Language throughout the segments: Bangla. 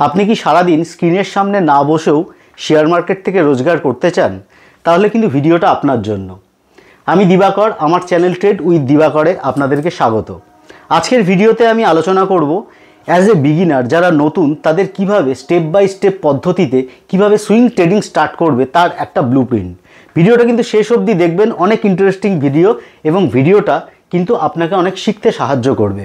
আপনি কি সারাদিন স্ক্রিনের সামনে না বসেও শেয়ার মার্কেট থেকে রোজগার করতে চান? তাহলে কিন্তু ভিডিওটা আপনার জন্য। আমি দিবাকর, আমার চ্যানেল ট্রেড উইথ দিবাকরে আপনাদেরকে স্বাগত। আজকের ভিডিওতে আমি আলোচনা করব অ্যাজ এ বিগিনার যারা নতুন তাদের কিভাবে স্টেপ বাই স্টেপ পদ্ধতিতে কিভাবে সুইং ট্রেডিং স্টার্ট করবে তার একটা ব্লুপ্রিন্ট। ভিডিওটা কিন্তু শেষ অবধি দেখবেন, অনেক ইন্টারেস্টিং ভিডিও এবং ভিডিওটা কিন্তু আপনাকে অনেক শিখতে সাহায্য করবে।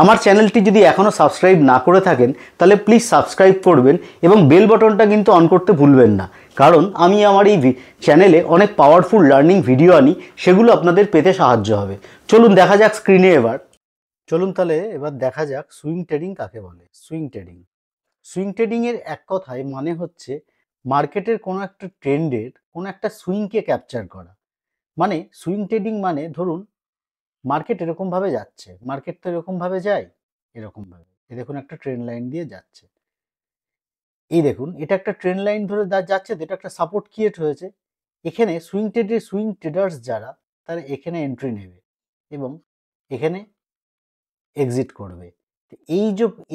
আমার চ্যানেলটি যদি এখনও সাবস্ক্রাইব না করে থাকেন তাহলে প্লিজ সাবস্ক্রাইব করবেন এবং বেল বাটনটা কিন্তু অন করতে ভুলবেন না, কারণ আমি আমার এই চ্যানেলে অনেক পাওয়ারফুল লার্নিং ভিডিও আনি, সেগুলো আপনাদের পেতে সাহায্য হবে। চলুন দেখা যাক স্ক্রিনে। তাহলে এবার দেখা যাক সুইং ট্রেডিং কাকে বলে। সুইং ট্রেডিংয়ের এক কথায় মানে হচ্ছে মার্কেটের কোনো একটা ট্রেন্ডের কোনো একটা সুইংকে ক্যাপচার করা। মানে সুইং ট্রেডিং মানে ধরুন মার্কেট এরকমভাবে যাচ্ছে, মার্কেট তো এরকমভাবে যায়, এরকমভাবে এ দেখুন একটা ট্রেন্ড লাইন দিয়ে যাচ্ছে, এই দেখুন এটা একটা ট্রেন্ড লাইন ধরে যাচ্ছে, এটা একটা সাপোর্ট ক্রিয়েট হয়েছে। এখানে সুইং ট্রেডার্স যারা তারা এখানে এন্ট্রি নেবে এবং এখানে এক্সিট করবে।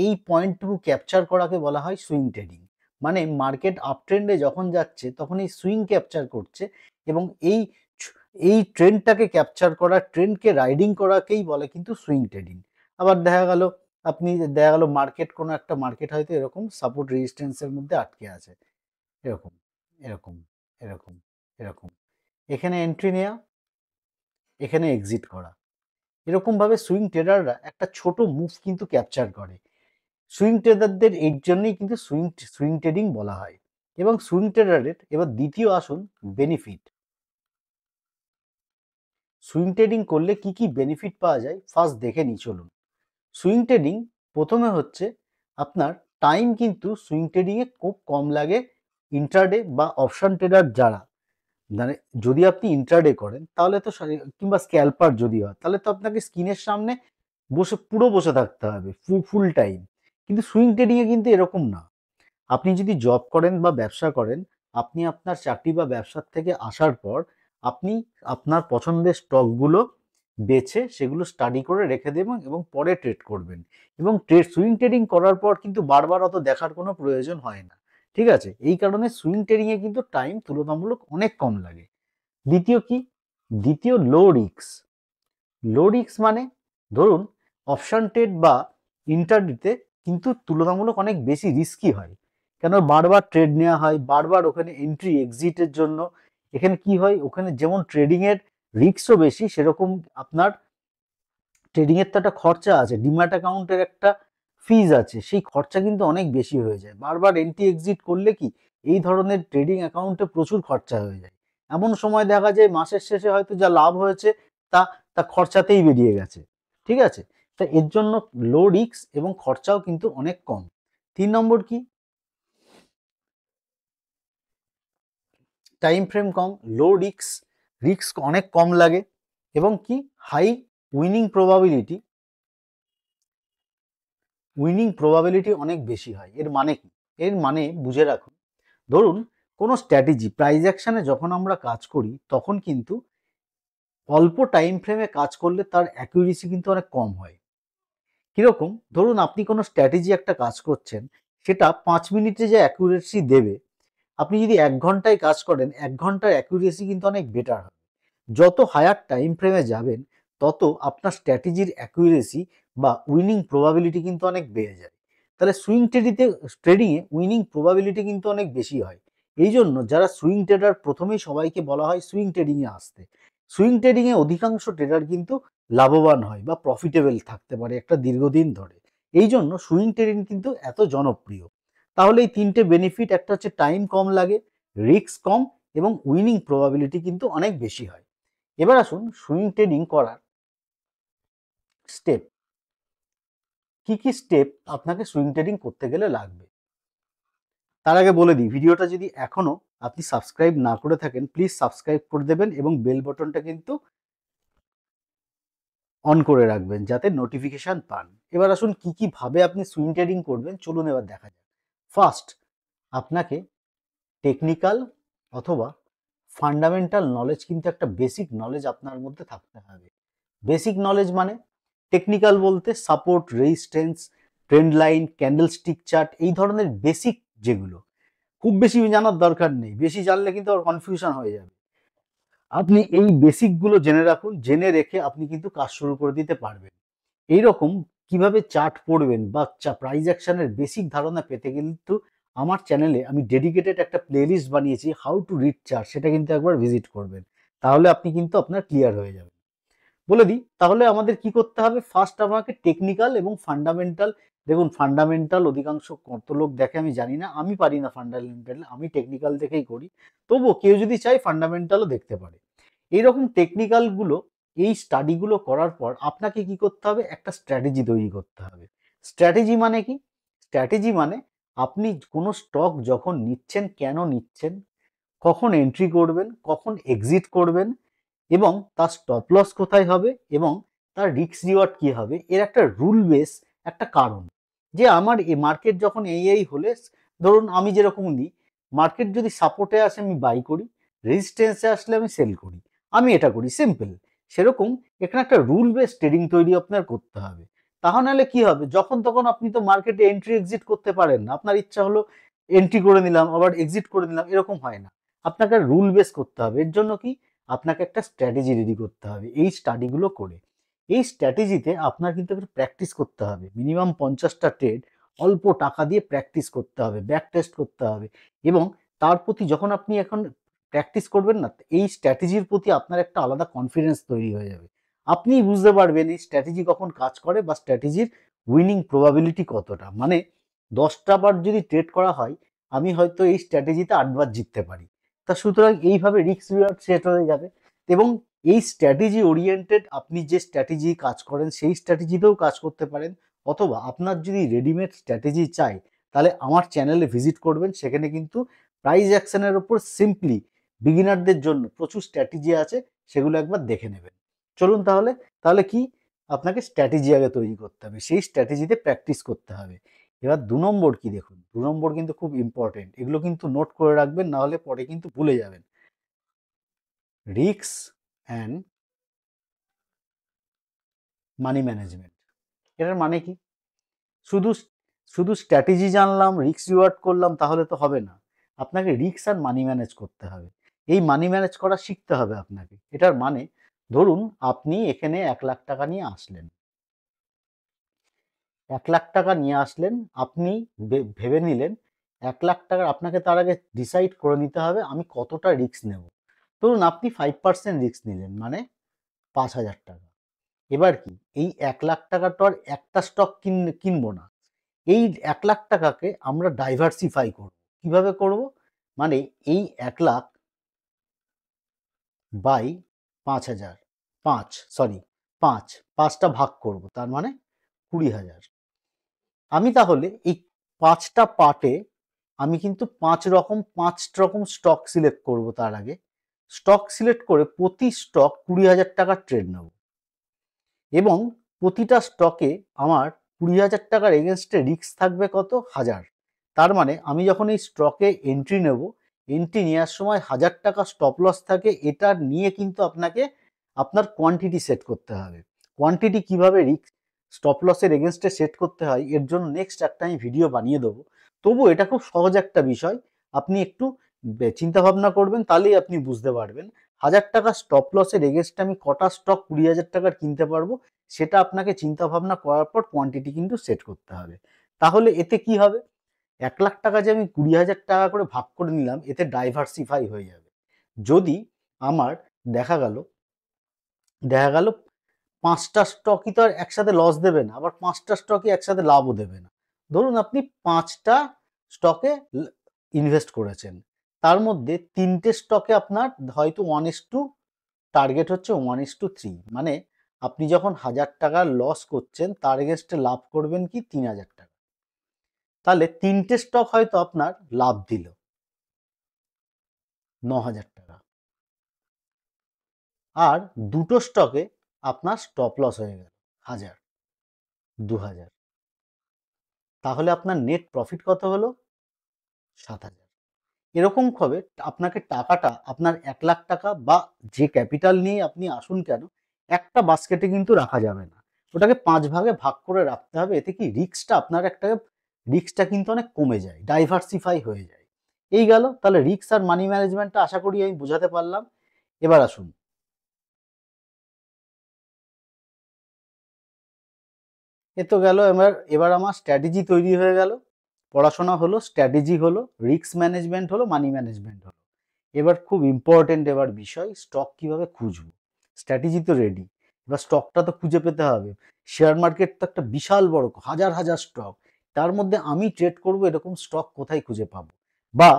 এই পয়েন্টটুকু ক্যাপচার করাকে বলা হয় সুইং ট্রেডিং। মানে মার্কেট আপ ট্রেন্ডে যখন যাচ্ছে তখন এই সুইং ক্যাপচার করছে এবং এই ট্রেন্ডটাকে ক্যাপচার করা, ট্রেন্ডকে রাইডিং করাকেই বলে কিন্তু সুইং ট্রেডিং। আবার দেখা গেল মার্কেট, কোনো একটা মার্কেট হয়তো এরকম সাপোর্ট রেজিস্ট্যান্সের মধ্যে আটকে আছে, এরকম এরকম এরকম এরকম, এখানে এন্ট্রি নেওয়া, এখানে এক্সিট করা। এরকমভাবে সুইং ট্রেডাররা একটা ছোট মুভ কিন্তু ক্যাপচার করে। সুইং ট্রেডারদের এর জন্যই কিন্তু সুইং ট্রেডিং বলা হয়। এবং সুইং ট্রেডারের এবার দ্বিতীয় আসুন বেনিফিট। সুইং ট্রেডিং করলে কি কি বেনিফিট পাওয়া যায় ফার্স্ট দেখে নিই চলুন। সুইং ট্রেডিং প্রথমে হচ্ছে আপনার টাইম কিন্তু সুইং ট্রেডিংয়ে খুব কম লাগে। ইন্ট্রাডে বা অপশন ট্রেডার যারা, মানে যদি আপনি ইন্ট্রাডে করেন তাহলে তো কিংবা স্ক্যালপার যদি হয় তাহলে তো আপনাকে স্ক্রিনের সামনে পুরো বসে থাকতে হবে ফুল টাইম। কিন্তু সুইং ট্রেডিংয়ে কিন্তু এরকম না। আপনি যদি জব করেন বা ব্যবসা করেন, আপনি আপনার চাকরি বা ব্যবসার থেকে আসার পর আপনি আপনার পছন্দের স্টকগুলো বেছে সেগুলো স্টাডি করে রেখে দেবেন এবং পরে ট্রেড করবেন। এবং সুইং ট্রেডিং করার পর কিন্তু বারবার অত দেখার কোনো প্রয়োজন হয় না, ঠিক আছে? এই কারণে সুইং ট্রেডিংয়ে কিন্তু টাইম তুলনামূলক অনেক কম লাগে। দ্বিতীয় লো রিস্ক মানে ধরুন অপশন ট্রেড বা ইন্টারডেতে কিন্তু তুলনামূলক অনেক বেশি রিস্কি হয়, কেন বারবার ট্রেড নেওয়া হয়, বারবার ওখানে এন্ট্রি এক্সিটের জন্য। এখানে কি হয়, ওখানে যেমন ট্রেডিং এর রিস্কও বেশি, সেরকম আপনার ট্রেডিং এর তো একটা খরচা আছে, ডিম্যাট অ্যাকাউন্টের একটা ফিজ আছে, সেই খরচা কিন্তু অনেক বেশি হয়ে যায়। বারবার এন্ট্রি এক্সিট করলে কি এই ধরনের ট্রেডিং অ্যাকাউন্টে প্রচুর খরচা হয়ে যায়। এমন সময় দেখা যায় মাসের শেষে হয়তো যা লাভ হয়েছে তা তা খরচাতেই বেরিয়ে গেছে, ঠিক আছে? তা এর জন্য লো রিস্ক এবং খরচাও কিন্তু অনেক কম। 3 নম্বর কি, টাইম ফ্রেম কম, লো রিস্ক অনেক কম লাগে এবং কি হাই উইনিং প্রবাবিলিটি অনেক বেশি হয়। এর মানে কি? এর মানে বুঝে রাখুন, ধরুন কোনো স্ট্র্যাটেজি প্রাইস অ্যাকশনে যখন আমরা কাজ করি তখন কিন্তু অল্প টাইম ফ্রেমে কাজ করলে তার অ্যাকুরেসি কিন্তু অনেক কম হয়। কিরকম, ধরুন আপনি কোনো স্ট্র্যাটেজি একটা কাজ করছেন, সেটা 5 মিনিটে যে অ্যাকুরেসি দেবে, আপনি যদি 1 ঘন্টায় কাজ করেন 1 ঘন্টার অ্যাকুরেসি কিন্তু অনেক বেটার হবে। যত হায়ার টাইম ফ্রেমে যাবেন তত আপনার স্ট্র্যাটেজির অ্যাকুরেসি বা উইনিং প্রবাবিলিটি কিন্তু অনেক বেড়ে যায়। তাহলে ট্রেডিংয়ে উইনিং প্রবাবিলিটি কিন্তু অনেক বেশি হয়। এই জন্য যারা সুইং ট্রেডার প্রথমেই সবাইকে বলা হয় সুইং ট্রেডিংয়ে আসতে। সুইং ট্রেডিংয়ে অধিকাংশ ট্রেডার কিন্তু লাভবান হয় বা প্রফিটেবল থাকতে পারে একটা দীর্ঘদিন ধরে। এই জন্য সুইং ট্রেডিং কিন্তু এত জনপ্রিয়। তাহলে এই 3টে বেনিফিট, একটা হচ্ছে টাইম কম লাগে, রিস্ক কম এবং উইনিং প্রবাবিলিটি কিন্তু অনেক বেশি হয়। এবার আসুন সুইং ট্রেডিং করার স্টেপ। কি কি স্টেপ আপনাকে সুইং ট্রেডিং করতে গেলে লাগবে তার আগে বলে দিই, ভিডিওটা যদি এখনো আপনি সাবস্ক্রাইব না করে থাকেন প্লিজ সাবস্ক্রাইব করে দেবেন এবং বেল বাটনটা কিন্তু অন করে রাখবেন যাতে নোটিফিকেশন পান। এবার আসুন কি কি ভাবে আপনি সুইং ট্রেডিং করবেন চলুন এবার দেখা যাক। ফার্স্ট, আপনাকে টেকনিক্যাল অথবা ফান্ডামেন্টাল নলেজ, কিন্তু একটা বেসিক নলেজ আপনার মধ্যে থাকতে হবে। বেসিক নলেজ মানে টেকনিক্যাল বলতে support resistance, trend line, candlestick chart, এই ধরনের বেসিক যেগুলো, খুব বেশি জানার দরকার নেই, বেশি জানলে কিন্তু আবার কনফিউশন হয়ে যাবে। আপনি এই বেসিকগুলো জেনে রাখুন, জেনে রেখে আপনি কিন্তু কাজ শুরু করে দিতে পারবেন। এইরকম কিভাবে চার্ট পড়বেন বা প্রাইস অ্যাকশনের বেসিক ধারণা পেতে কিন্তু আমার চ্যানেলে আমি ডেডিকেটেড একটা প্লেলিস্ট বানিয়েছি, হাউ টু রিড চার্ট, সেটা কিন্তু একবার ভিজিট করবেন, তাহলে আপনি কিন্তু আপনার ক্লিয়ার হয়ে যাবে। বলে দিই তাহলে আমাদের কি করতে হবে। ফার্স্ট আমাকে টেকনিক্যাল এবং ফান্ডামেন্টাল, দেখুন ফান্ডামেন্টাল অধিকাংশ কত লোক দেখে আমি জানি না, আমি পারি না ফান্ডামেন্টাল, আমি টেকনিক্যাল দেখেই করি, তবুও কেউ যদি চায় ফান্ডামেন্টালও দেখতে পারে। এইরকম টেকনিক্যালগুলো, এই স্টাডিগুলো করার পর আপনাকে কি করতে হবে, একটা স্ট্র্যাটেজি তৈরি করতে হবে। স্ট্র্যাটেজি মানে কি? স্ট্র্যাটেজি মানে আপনি কোনো স্টক যখন নিচ্ছেন, কেন নিচ্ছেন, কখন এন্ট্রি করবেন, কখন এক্সিট করবেন, এবং তার স্টপ লস কোথায় হবে, এবং তার রিস্ক রিওয়ার্ড কি হবে, এর একটা রুল বেস, একটা কারণ, যে আমার এই মার্কেট যখন এই হলে, ধরুন আমি যেরকম নিই, মার্কেট যদি সাপোর্টে আসে আমি বাই করি, রেজিস্ট্যান্সে আসলে আমি সেল করি, আমি এটা করি, সিম্পল। সেরকম এখানে একটা রুল বেস ট্রেডিং তৈরি আপনার করতে হবে। তাহলে কি হবে, যখন তখন আপনি তো মার্কেটে এন্ট্রি এক্সিট করতে পারেন না, আপনার ইচ্ছা হলো এন্ট্রি করে নিলাম আবার এক্সিট করে নিলাম, এরকম হয় না। আপনাকে রুল বেস করতে হবে। এর জন্য কি, আপনাকে একটা স্ট্র্যাটেজি রেডি করতে হবে এই স্টাডিগুলো করে। এই স্ট্র্যাটেজিতে আপনার কিন্তু একটু প্র্যাকটিস করতে হবে, মিনিমাম 50টা ট্রেড অল্প টাকা দিয়ে প্র্যাকটিস করতে হবে, ব্যাক টেস্ট করতে হবে, এবং তার প্রতি যখন আপনি এখন প্র্যাকটিস করবেন না, এই স্ট্র্যাটেজির প্রতি আপনার একটা আলাদা কনফিডেন্স তৈরি হয়ে যাবে। আপনি বুঝতে পারবেন এই স্ট্র্যাটেজি কখন কাজ করে বা স্ট্র্যাটেজির উইনিং প্রবাবিলিটি কতটা। মানে 10টা বার যদি ট্রেড করা হয়, আমি হয়তো এই স্ট্র্যাটেজিতে 8বার জিততে পারি। তা সুতরাং এইভাবে রিস্ক রিওয়ার্ড সেট হয়ে যাবে। এবং এই স্ট্র্যাটেজি ওরিয়েন্টেড আপনি যে স্ট্র্যাটেজি কাজ করেন সেই স্ট্র্যাটেজিতেও কাজ করতে পারেন, অথবা আপনার যদি রেডিমেড স্ট্র্যাটেজি চাই, তাহলে আমার চ্যানেলে ভিজিট করবেন, সেখানে কিন্তু প্রাইস অ্যাকশনের ওপর সিম্পলি বিগিনারদের জন্য প্রচুর স্ট্র্যাটেজি আছে, সেগুলো একবার দেখে নেবেন। চলুন তাহলে, তাহলে কি, আপনাকে স্ট্র্যাটেজি আগে তৈরি করতে হবে, সেই স্ট্র্যাটেজিতে প্র্যাকটিস করতে হবে। এবার 2 নম্বর কি, দেখুন 2 নম্বর কিন্তু খুব ইম্পর্টেন্ট, এগুলো কিন্তু নোট করে রাখবেন, না হলে পরে কিন্তু ভুলে যাবেন। Risk and money management. এটার মানে কি, শুধু শুধু স্ট্র্যাটেজি জানলাম, রিস্ক রিওয়ার্ড করলাম, তাহলে তো হবে না। আপনাকে রিস্ক আর মানি ম্যানেজ করতে হবে। এই মানি ম্যানেজ করা শিখতে হবে আপনাকে। এটার মানে, ধরুন আপনি এখানে 1 লাখ টাকা নিয়ে আসলেন, 1 লাখ টাকা নিয়ে আসলেন, আপনি ভেবে নিলেন 1 লাখ টাকা, আপনাকে তার আগে ডিসাইড করে নিতে হবে আমি কতটা রিস্ক নেব। ধরুন আপনি 5% রিস্ক নিলেন, মানে 5,000 টাকা। এবার কি, এই 1 লাখ টাকা তো আর একটা স্টক কিনবো না, এই 1 লাখ টাকাকে আমরা ডাইভার্সিফাই করব। কিভাবে করব, মানে এই 1 লাখ বাই 5,000, পাঁচ, পাঁচটা ভাগ করব, তার মানে 20,000। আমি তাহলে এই 5টা পার্টে আমি কিন্তু 5 রকম স্টক সিলেক্ট করব। তার আগে স্টক সিলেক্ট করে প্রতি স্টক 20,000 টাকার ট্রেড নেব, এবং প্রতিটা স্টকে আমার 20,000 টাকার এগেনস্টে রিস্ক থাকবে কত, 1,000। তার মানে আমি যখন এই স্টকে এন্ট্রি নেব, এন্ট্রি নেওয়ার সময় 1,000 টাকা স্টপ লস থাকে, এটা নিয়ে কিন্তু আপনাকে আপনার কোয়ান্টিটি সেট করতে হবে। কোয়ান্টিটি কিভাবে রিস্ক স্টপ লসের এগেনস্টে সেট করতে হয়, এর জন্য নেক্সট একটা আমি ভিডিও বানিয়ে দেবো। তবু এটা খুব সহজ একটা বিষয়, আপনি একটু চিন্তা ভাবনা করবেন, তাহলেই আপনি বুঝতে পারবেন। 1,000 টাকা স্টপ লসের এগেনস্টে আমি কটা স্টক 20,000 টাকার কিনতে পারবো, সেটা আপনাকে চিন্তা ভাবনা করার পর কোয়ান্টিটি কিন্তু সেট করতে হবে। তাহলে এতে কি হবে, 1 লাখ টাকা যে আমি 20,000 টাকা করে ভাগ করে নিলাম, এতে ডাইভার্সিফাই হয়ে যাবে। যদি আমার দেখা গেল দেখা গেল 5টা স্টকই তো আর একসাথে লস দেবে না, আবার 5টা স্টকই একসাথে লাভও দেবে না। ধরুন আপনি 5টা স্টকে ইনভেস্ট করেছেন, তার মধ্যে 3টে স্টকে আপনার হয়তো 1:2 টার্গেট হচ্ছে, 1:3, মানে আপনি যখন 1,000 টাকা লস করছেন, তার এগেনস্টে লাভ করবেন কি 3,000 টাকা। তাহলে 3টে স্টক হয়তো আপনার লাভ দিল 9,000 টাকা, আর 2টো স্টকে আপনার স্টপ লস হয়ে গেল 1,000, 2,000। তাহলে আপনার নেট প্রফিট কত হলো, 7,000। এরকম ভাবে আপনাকে টাকাটা, আপনার 1 লাখ টাকা বা যে ক্যাপিটাল নিয়ে আপনি আসুন কেন, একটা বাস্কেটে কিন্তু রাখা যাবে না। ওটাকে 5 ভাগে ভাগ করে রাখতে হবে। এতে কি রিস্কটা কিন্তু অনেক কমে যায়, ডাইভার্সিফাই হয়ে যায়। এই গেল, তাহলে রিস্ক আর মানি ম্যানেজমেন্টটা আশা করি আমি বোঝাতে পারলাম। এবার আসুন, এ তো গেল। এবার আমার স্ট্র্যাটেজি তৈরি হয়ে গেল, পড়াশোনা হলো, স্ট্র্যাটেজি হলো, রিস্ক ম্যানেজমেন্ট হলো, মানি ম্যানেজমেন্ট হলো। এবার খুব ইম্পর্টেন্ট এবার বিষয়, স্টক কিভাবে খুঁজবো। স্ট্র্যাটেজি তো রেডি, এবার স্টকটা তো খুঁজে পেতে হবে। শেয়ার মার্কেট তো একটা বিশাল বড়, হাজার হাজার স্টক, তার মধ্যে আমি ট্রেড করব এরকম স্টক কোথায় খুঁজে পাবো, বা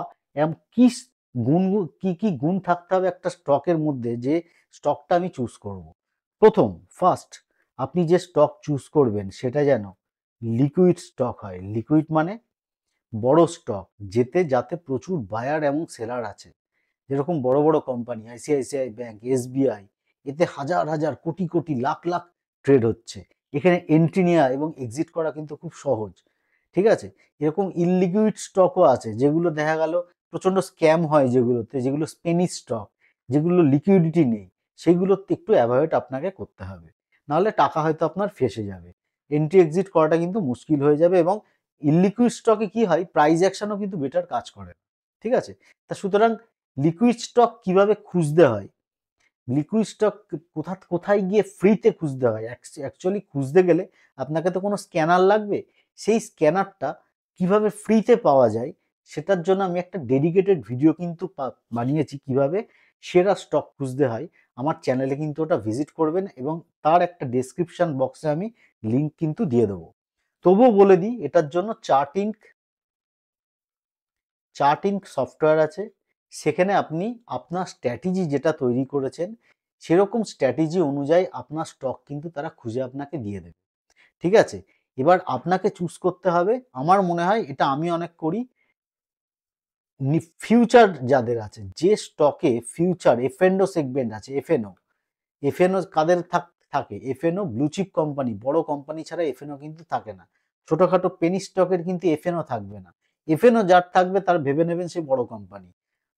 কি গুণ, কি কি গুণ থাকতে হবে একটা স্টকের মধ্যে যে স্টকটা আমি চুজ করব। ফার্স্ট, আপনি যে স্টক চুজ করবেন সেটা যেন লিকুইড স্টক হয়। লিকুইড মানে বড় স্টক, যাতে প্রচুর বায়ার এবং সেলার আছে। যেরকম বড় বড় কোম্পানি আইসিআইসিআই ব্যাংক, এসবিআই, এতে হাজার হাজার কোটি কোটি লাখ লাখ ট্রেড হচ্ছে। এখানে এন্ট্রি নেওয়া এবং এক্সিট করা কিন্তু খুব সহজ। ঠিক আছে, এরকম ইললিকুইড স্টকও আছে যেগুলো দেখা গেল প্রচন্ড স্ক্যাম হয়, যেগুলো স্পেনিশ স্টক, যেগুলো লিকুইডিটি নেই, সেগুলোতে একটু অ্যাভয়েড আপনাকে করতে হবে, নাহলে টাকা হয়তো আপনার ফেসে যাবে। এন্ট্রি এক্সিট করাটা কিন্তু মুশকিল হয়ে যাবে। এবং ইললিকুইড স্টকে কি হয়, প্রাইস অ্যাকশনও কিন্তু বেটার কাজ করে। ঠিক আছে, তা সুতরাং লিকুইড স্টক কিভাবে খুঁজতে হয়, লিকুইড স্টক কোথায় গিয়ে ফ্রিতে খুঁজতে হয়। অ্যাকচুয়ালি খুঁজতে গেলে আপনাকে তো কোনো স্ক্যানার লাগবে, সেই স্ক্যানারটা কিভাবে ফ্রিতে পাওয়া যায় সেটার জন্য আমি একটা ডেডিকেটেড ভিডিও কিন্তু বানিয়েছি, কিভাবে সেরা স্টক খুঁজতে হয়। আমার চ্যানেলে কিন্তু ওটা ভিজিট করবেন এবং তার একটা ডেসক্রিপশন বক্সে আমি লিঙ্ক কিন্তু দিয়ে দেবো। তবুও বলে দিই, এটার জন্য চার্টিং সফটওয়্যার আছে। সেখানে আপনি আপনার স্ট্র্যাটেজি যেটা তৈরি করেছেন সেরকম স্ট্র্যাটেজি অনুযায়ী আপনার স্টক কিন্তু তারা খুঁজে আপনাকে দিয়ে দেবে। ঠিক আছে, এবার আপনাকে চুজ করতে হবে। আমার মনে হয় এটা আমি অনেক করি, ফিউচার যাদের আছে, যে স্টকে ফিউচার এফএনও সেগমেন্ট আছে, এফএনও কাদের থাকে, এফএনও ব্লু চিপ কোম্পানি, বড় কোম্পানি ছাড়া এফএনও কিন্তু থাকে না। ছোটখাটো পেনি স্টকের কিন্তু এফএনও থাকবে না। এফএনও যার থাকবে তার ভেবে নেবেন সে বড় কোম্পানি,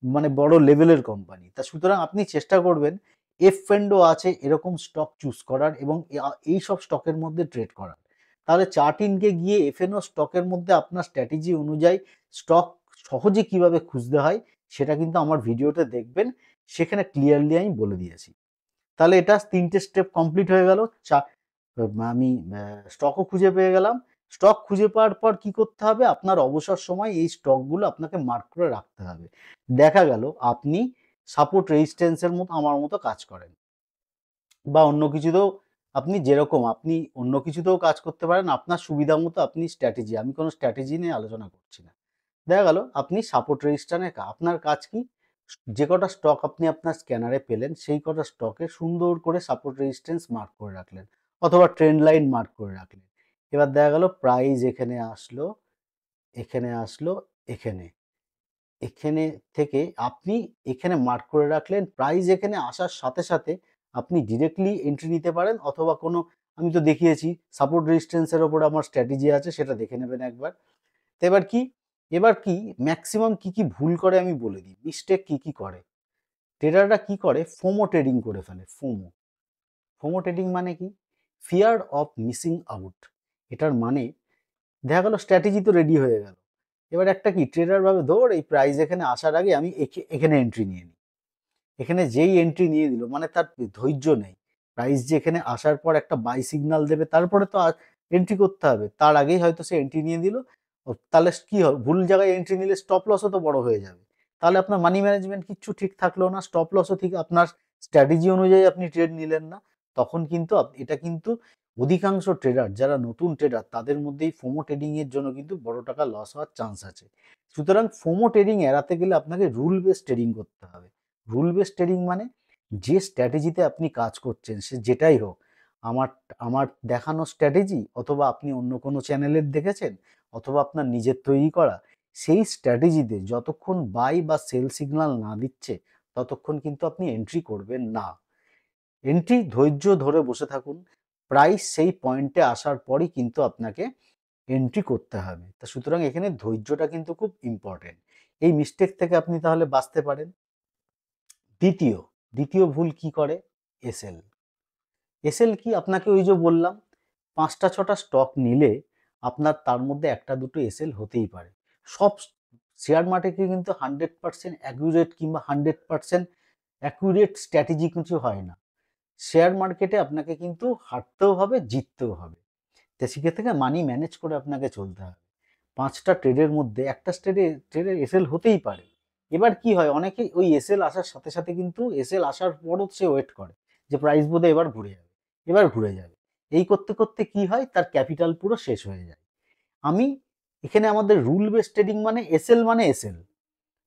মানে বড় লেভেলের কোম্পানি। তা সুতরাং আপনি চেষ্টা করবেন এফএনও আছে এরকম স্টক চুজ করার এবং এই সব স্টকের মধ্যে ট্রেড করার। তাহলে চার্টিনকে গিয়ে এফএনও স্টকের মধ্যে আপনার স্ট্র্যাটেজি অনুযায়ী স্টক সহজে কিভাবে খুঁজতে হয় সেটা কিন্তু আমার ভিডিওতে দেখবেন, সেখানে ক্লিয়ারলি আমি বলে দিয়েছি। তাহলে এটা 3টে স্টেপ কমপ্লিট হয়ে গেল। আমি স্টকও খুঁজে পেয়ে গেলাম। স্টক খুঁজে পাওয়ার পর কি করতে হবে, আপনার অবসর সময় এই স্টকগুলো আপনাকে মার্ক করে রাখতে হবে। দেখা গেল আপনি সাপোর্ট রেজিস্ট্যান্সের মতো আমার মতো কাজ করেন, বা অন্য কিছুতেও আপনি অন্য কিছুতেও কাজ করতে পারেন আপনার সুবিধা মতো। আমি কোনো স্ট্র্যাটেজি নিয়ে আলোচনা করছি না। দেখা গেল আপনি সাপোর্ট রেজিস্ট্যান্সে আপনার কাজ কি, যে কটা স্টক আপনি আপনার স্ক্যানারে পেলেন সেই কটা স্টকে সুন্দর করে সাপোর্ট রেজিস্ট্যান্স মার্ক করে রাখলেন, অথবা ট্রেন্ড লাইন মার্ক করে রাখলেন। এবার দেখা গেল প্রাইস এখানে আসলো, এখানে আসলো, এখানে এখানে থেকে আপনি এখানে মার্ক করে রাখলেন। প্রাইস এখানে আসার সাথে সাথে আপনি ডিরেক্টলি এন্ট্রি নিতে পারেন, অথবা কোনো, আমি তো দেখিয়েছি সাপোর্ট রেজিস্ট্যান্সের ওপর আমার স্ট্র্যাটেজি আছে, সেটা দেখে নেবেন একবার। তো এবার কি ম্যাক্সিমাম কি কি ভুল করে আমি বলে দিই, মিস্টেক কি কি করে। ট্রেডাররা কি করে, ফোমো ট্রেডিং করে ফেলে। ফোমো ট্রেডিং মানে কি, ফিয়ার অফ মিসিং আউট। এটার মানে দেখা গেল স্ট্র্যাটেজি তো রেডি হয়ে গেল, এবার একটা কি ট্রেডার ভাবে ধর এই প্রাইস এখানে আসার আগে আমি এখানে এন্ট্রি নিয়ে নিই। এখানে যেই এন্ট্রি নিয়ে দিল মানে তার ধৈর্য নেই। প্রাইস যে এখানে আসার পর একটা বাই সিগন্যাল দেবে, তারপরে তো এন্ট্রি করতে হবে, তার আগেই হয়তো সে এন্ট্রি নিয়ে দিল। তাহলে কি হবে, ভুল জায়গায় এন্ট্রি নিলে স্টপ লসও তো বড় হয়ে যাবে। তাহলে আপনার মানি ম্যানেজমেন্ট কিচ্ছু ঠিক থাকলো না, স্টপ লসও ঠিক, আপনার স্ট্র্যাটেজি অনুযায়ী আপনি ট্রেড নিলেন না। তখন কিন্তু এটা কিন্তু অধিকাংশ ট্রেডার যারা নতুন ট্রেডার তাদের মধ্যেই ফোমো ট্রেডিং এর জন্য কিন্তু বড় টাকা লস হওয়ার চান্স আছে। সুতরাং ফোমো ট্রেডিং এড়াতে গেলে আপনাকে রুল বেস ট্রেডিং করতে হবে। রুল বেস ট্রেডিং মানে যে স্ট্র্যাটেজিতে আপনি কাজ করছেন সে যেটাই হোক, আমার আমার দেখানো স্ট্র্যাটেজি, অথবা আপনি অন্য কোনো চ্যানেলের দেখেছেন, অথবা আপনার নিজের তৈরি করা, সেই স্ট্র্যাটেজিতে যতক্ষণ বাই বা সেল সিগন্যাল না দিচ্ছে ততক্ষণ কিন্তু আপনি এন্ট্রি করবেন না। ধৈর্য ধরে বসে থাকুন, প্রাইস সেই পয়েন্টে আসার পরই কিন্তু আপনাকে এন্ট্রি করতে হবে। তা সুতরাং এখানে ধৈর্যটা কিন্তু খুব ইম্পর্টেন্ট। এই মিস্টেক থেকে আপনি তাহলে বাঁচতে পারেন। দ্বিতীয় দ্বিতীয় ভুল কি করে, এসএল। এসএল কি, আপনাকে ওই যে বললাম 5টা 6টা স্টক নিলে আপনার তার মধ্যে একটা দুটো এসএল হতেই পারে। সব শেয়ার মার্কেটে কিন্তু 100% অ্যাকুরেট কিংবা 100% অ্যাকুরেট স্ট্র্যাটেজি কিছু হয় না। শেয়ার মার্কেটে আপনাকে কিন্তু হারতেও হবে, জিততেও হবে। তো সেক্ষেত্রে মানি ম্যানেজ করে আপনাকে চলতে হবে। 5টা ট্রেডের মধ্যে একটা ট্রেডের এসএল হতেই পারে। এবার কি হয়, অনেকেই ওই এসএল আসার সাথে সাথে কিন্তু এসএল আসার পরও সে ওয়েট করে যে প্রাইস বোধহয় এবার ঘুরে যাবে, এবার ঘুরে যাবে। এই করতে করতে কি হয়, তার ক্যাপিটাল পুরো শেষ হয়ে যায়। আমি এখানে আমাদের রুল বেস ট্রেডিং মানে এসএল মানে এসএল,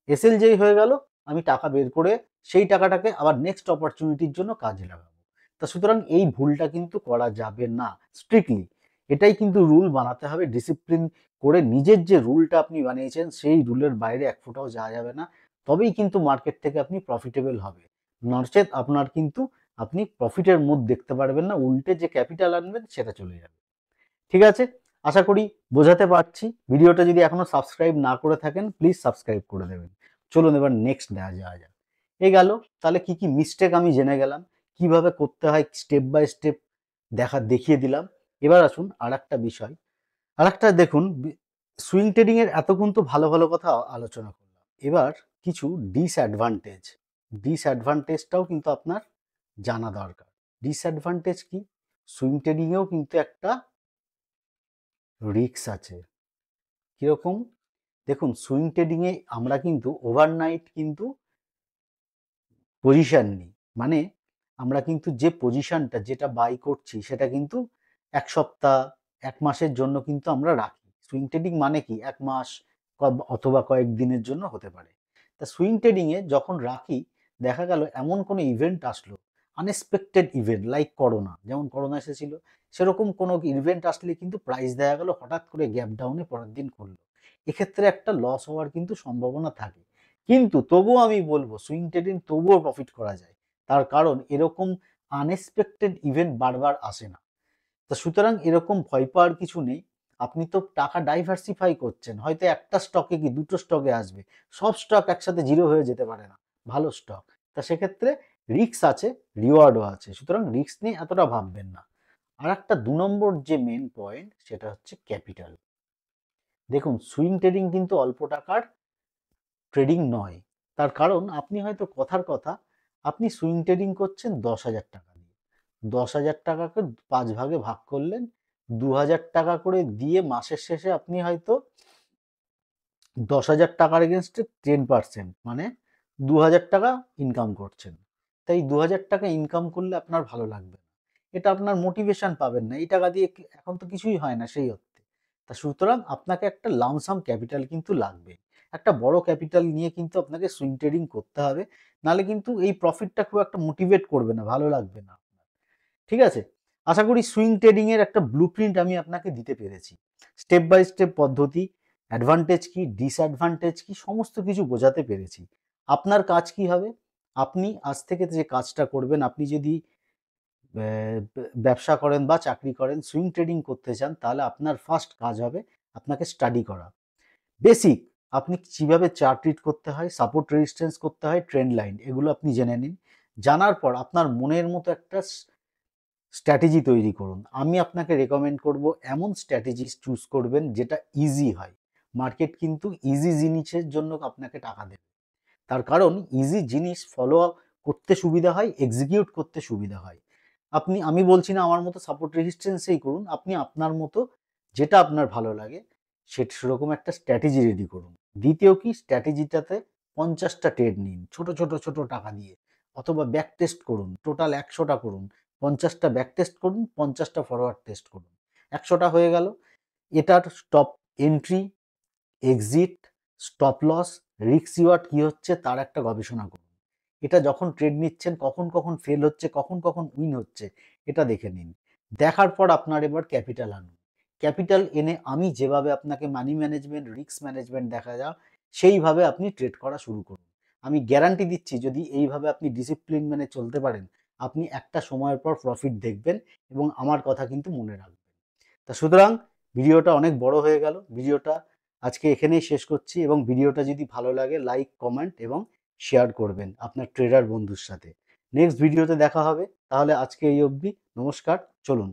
এসএল যেই হয়ে গেল আমি টাকা বের করে সেই টাকাটাকে আবার নেক্সট অপরচুনিটির জন্য কাজে লাগাবো। তা সুতরাং এই ভুলটা কিন্তু করা যাবে না স্ট্রিক্টলি। এটাই কিন্তু রুল বানাতে হবে ডিসিপ্লিন করে। নিজের যে রুলটা আপনি বানিয়েছেন সেই রুলের বাইরে এক ফোঁটাও যাওয়া যাবে না। তবেই কিন্তু মার্কেট থেকে আপনি প্রফিটেবল হবে। নচেত আপনার কিন্তু আপনি প্রফিটের মুখ দেখতে পারবেন না, উল্টে যে ক্যাপিটাল আনবেন সেটা চলে যাবে। ঠিক আছে, আশা করি বোঝাতে পারছি। ভিডিওটা যদি এখনো সাবস্ক্রাইব না করে থাকেন প্লিজ সাবস্ক্রাইব করে দেবেন। চলুন এবার নেক্সট যাওয়া যাক। এই গেল, তাহলে কি কি মিস্টেক আমি জেনে গেলাম, কিভাবে করতে হয় স্টেপ বাই স্টেপ দেখিয়ে দিলাম। এবার আসুন আর একটা বিষয়, আর একটা দেখুন, সুইং ট্রেডিং এর এতক্ষণ তো ভালো ভালো কথা আলোচনা করলাম। এবার কিছু ডিসঅ্যাডভান্টেজটাও কিন্তু আপনার জানা দরকার। ডিসঅ্যাডভান্টেজ কি? সুইং ট্রেডিংয়েও কিন্তু একটা রিস্ক আছে। কিরকম? দেখুন, সুইং ট্রেডিংয়ে আমরা কিন্তু ওভারনাইট কিন্তু পজিশন নিই। মানে আমরা কিন্তু যে পজিশনটা যেটা বাই করছি সেটা কিন্তু 1 সপ্তাহ 1 মাসের জন্য কিন্তু আমরা রাখি। সুইং ট্রেডিং মানে কি 1 মাস অথবা কয়েক দিনের জন্য হতে পারে। তা সুইং ট্রেডিংয়ে যখন রাখি, দেখা গেল এমন কোনো ইভেন্ট আসলো, আনএক্সপেক্টেড ইভেন্ট লাইক করোনা, যেমন করোনা এসেছিল, সেরকম কোনো ইভেন্ট আসলে কিন্তু প্রাইস দেখা গেল হঠাৎ করে গ্যাপ ডাউনে পরের দিন করলো। এক্ষেত্রে একটা লস হওয়ার কিন্তু সম্ভাবনা থাকে। কিন্তু তবুও আমি বলবো সুইং ট্রেডিং তবুও প্রফিট করা যায়। তার কারণ এরকম আনএক্সপেক্টেড ইভেন্ট বারবার আসে না। তো সুতরাং এরকম ভয় পাওয়ার কিছু নেই। আপনি তো টাকা ডাইভার্সিফাই করছেন, হয়তো একটা স্টকে কি দুটো স্টকে আসবে, সব স্টক একসাথে জিরো হয়ে যেতে পারে না ভালো স্টক। তা সেক্ষেত্রে রিস্ক আছে, রিওয়ার্ডও আছে, সুতরাং রিস্ক নিয়ে এতটা ভাববেন না। আর একটা 2 নম্বর যে মেন পয়েন্ট সেটা হচ্ছে ক্যাপিটাল। দেখুন, সুইং ট্রেডিং কিন্তু অল্প টাকার ট্রেডিং নয়। তার কারণ আপনি হয়তো কথার কথা, আপনি সুইং ট্রেডিং করছেন 10,000 টাকা দিয়ে। 10,000 টাকাকে 5 ভাগে ভাগ করলেন, 2,000 টাকা করে দিয়ে মাসের শেষে আপনি হয়তো 10,000 টাকার এগেনস্টে 10% মানে 2,000 টাকা ইনকাম করছেন। তাই 2,000 টাকা ইনকাম করলে আপনার ভালো লাগবে না। এটা আপনার মোটিভেশন পাবেন না। এই টাকা দিয়ে এখন তো কিছুই হয় না সেই অর্থে। তা সুতরাং আপনাকে একটা লামসাম ক্যাপিটাল কিন্তু লাগবে। একটা বড় ক্যাপিটাল নিয়ে কিন্তু আপনাকে সুইং ট্রেডিং করতে হবে। নাহলে কিন্তু এই প্রফিটটা খুব একটা মোটিভেট করবে না, ভালো লাগবে না আপনার। ঠিক আছে? আশা করি সুইং ট্রেডিং এর একটা ব্লুপ্রিন্ট আমি আপনাকে দিতে পেরেছি। স্টেপ বাই স্টেপ পদ্ধতি, অ্যাডভান্টেজ কি, ডিসঅ্যাডভান্টেজ কি, সমস্ত কিছু বোঝাতে পেরেছি। আপনার কাজ কি হবে? আপনি আজ থেকে যে কাজটা করবেন, আপনি যদি ব্যবসা করেন বা চাকরি করেন, সুইং ট্রেডিং করতে চান, তাহলে আপনার ফার্স্ট কাজ হবে আপনাকে স্টাডি করা। বেসিক আপনি কিভাবে চার্ট রিড করতে হয়, সাপোর্ট রেজিস্ট্যান্স করতে হয়, ট্রেন্ড লাইন, এগুলো আপনি জেনে নিন। জানার পর আপনার মনের মতো একটা স্ট্র্যাটেজি তৈরি করুন। আমি আপনাকে রেকমেন্ড করব এমন স্ট্র্যাটেজি চুজ করবেন যেটা ইজি হয়। মার্কেট কিন্তু ইজি জিনিসের জন্য আপনাকে টাকা দেবে। তার কারণ ইজি জিনিস ফলো করতে সুবিধা হয়, এক্সিকিউট করতে সুবিধা হয়। আমি বলছি না আমার মতো সাপোর্ট রেজিস্ট্যান্সেই করুন, আপনি আপনার মতো যেটা আপনার ভালো লাগে সেরকম একটা স্ট্র্যাটেজি রেডি করুন। দ্বিতীয় কি, স্ট্র্যাটেজিটাতে 50টা ট্রেড নিন ছোট ছোট ছোট টাকা দিয়ে, অথবা ব্যাক টেস্ট করুন, টোটাল 100টা করুন, 50টা ব্যাক টেস্ট করুন, 50টা ফরওয়ার্ড টেস্ট করুন। 100টা হয়ে গেল। এটার stop entry, exit, stop loss, risk reward কি হচ্ছে তার একটা গবেষণা করুন। এটা যখন ট্রেড নিচ্ছেন কখন কখন ফেল হচ্ছে, কখন কখন উইন হচ্ছে, এটা দেখে নিন। দেখার পর আপনার এবার ক্যাপিটাল আনুন। ক্যাপিটাল এনে আমি যেভাবে আপনাকে মানি ম্যানেজমেন্ট, রিস্ক ম্যানেজমেন্ট দেখা যায় সেইভাবে আপনি ট্রেড করা শুরু করুন। আমি গ্যারান্টি দিচ্ছি যদি এইভাবে আপনি ডিসিপ্লিন মেনে চলতে পারেন, আপনি একটা সময়ের পর প্রফিট দেখবেন এবং আমার কথা কিন্তু মনে রাখবেন। তা সুতরাং ভিডিওটা অনেক বড় হয়ে গেল। ভিডিওটা আজকে এখানেই শেষ করছি, এবং ভিডিওটা যদি ভালো লাগে লাইক, কমেন্ট এবং শেয়ার করবেন আপনার ট্রেডার বন্ধুর সাথে। নেক্সট ভিডিওতে দেখা হবে। তাহলে আজকে এই অবধি। নমস্কার, চলুন।